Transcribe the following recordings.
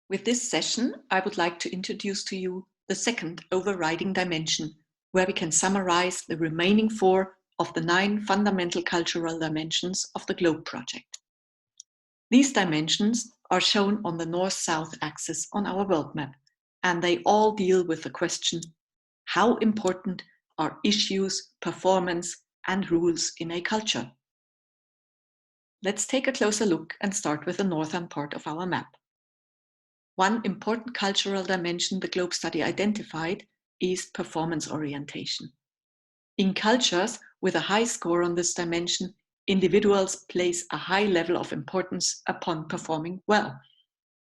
With this session, I would like to introduce to you the second overriding dimension, where we can summarize the remaining 4 of the 9 fundamental cultural dimensions of the GLOBE project. These dimensions are shown on the north-south axis on our world map, and they all deal with the question, how important are issues, performance, and rules in a culture? Let's take a closer look and start with the northern part of our map. One important cultural dimension the GLOBE study identified is performance orientation. In cultures with a high score on this dimension, individuals place a high level of importance upon performing well.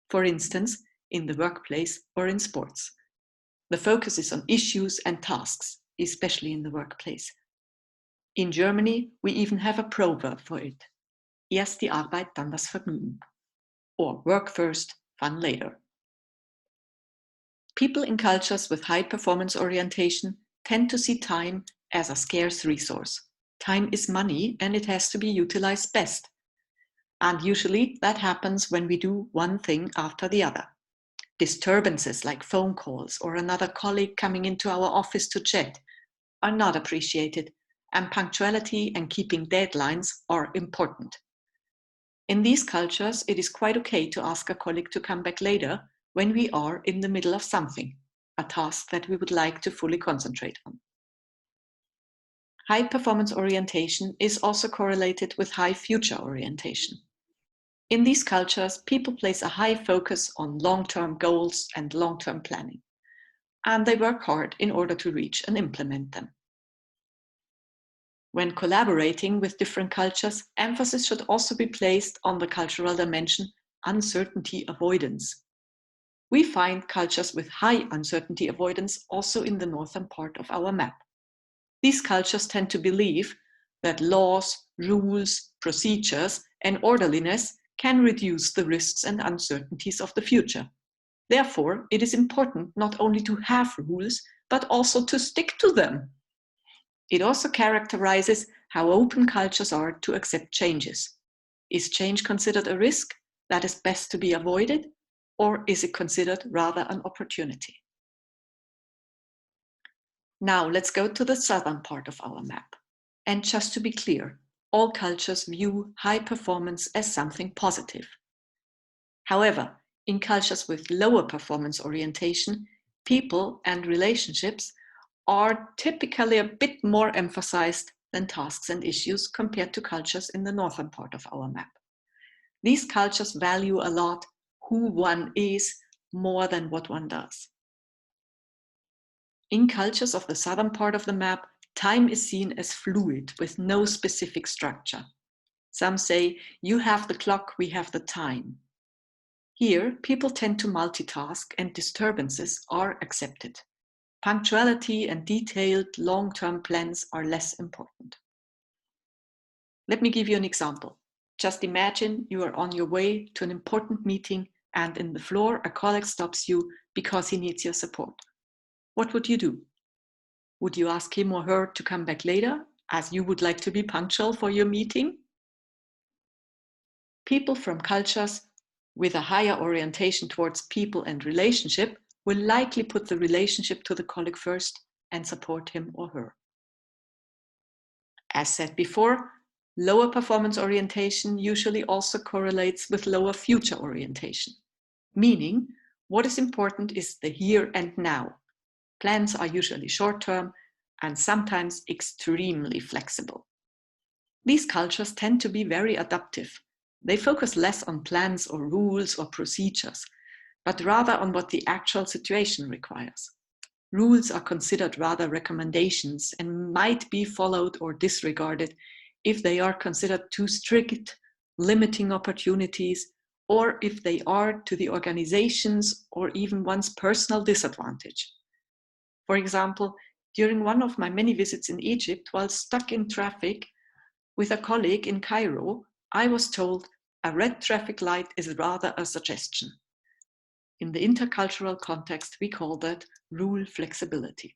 For instance, in the workplace or in sports. The focus is on issues and tasks, especially in the workplace. In Germany, we even have a proverb for it. Erst die Arbeit, dann das Vergnügen. Or work first, fun later. People in cultures with high performance orientation tend to see time as a scarce resource. Time is money and it has to be utilized best. And usually that happens when we do one thing after the other. Disturbances like phone calls or another colleague coming into our office to chat are not appreciated, and punctuality and keeping deadlines are important. In these cultures, it is quite okay to ask a colleague to come back later when we are in the middle of something, a task that we would like to fully concentrate on. High performance orientation is also correlated with high future orientation. In these cultures, people place a high focus on long-term goals and long-term planning, and they work hard in order to reach and implement them. When collaborating with different cultures, emphasis should also be placed on the cultural dimension uncertainty avoidance. We find cultures with high uncertainty avoidance also in the northern part of our map. These cultures tend to believe that laws, rules, procedures, and orderliness can reduce the risks and uncertainties of the future. Therefore, it is important not only to have rules, but also to stick to them. It also characterizes how open cultures are to accept changes. Is change considered a risk that is best to be avoided, or is it considered rather an opportunity? Now let's go to the southern part of our map. And just to be clear, all cultures view high performance as something positive. However, in cultures with lower performance orientation, people and relationships are typically a bit more emphasized than tasks and issues compared to cultures in the northern part of our map. These cultures value a lot who one is more than what one does. In cultures of the southern part of the map, time is seen as fluid with no specific structure. Some say, you have the clock, we have the time. Here, people tend to multitask and disturbances are accepted. Punctuality and detailed long-term plans are less important. Let me give you an example. Just imagine you are on your way to an important meeting and in the floor a colleague stops you because he needs your support. What would you do? Would you ask him or her to come back later, as you would like to be punctual for your meeting? People from cultures with a higher orientation towards people and relationship will likely put the relationship to the colleague first and support him or her. As said before, lower performance orientation usually also correlates with lower future orientation, meaning what is important is the here and now. Plans are usually short-term and sometimes extremely flexible. These cultures tend to be very adaptive. They focus less on plans or rules or procedures, but rather on what the actual situation requires. Rules are considered rather recommendations and might be followed or disregarded if they are considered too strict, limiting opportunities, or if they are to the organization's or even one's personal disadvantage. For example, during one of my many visits in Egypt, while stuck in traffic with a colleague in Cairo, I was told a red traffic light is rather a suggestion. In the intercultural context, we call that rule flexibility.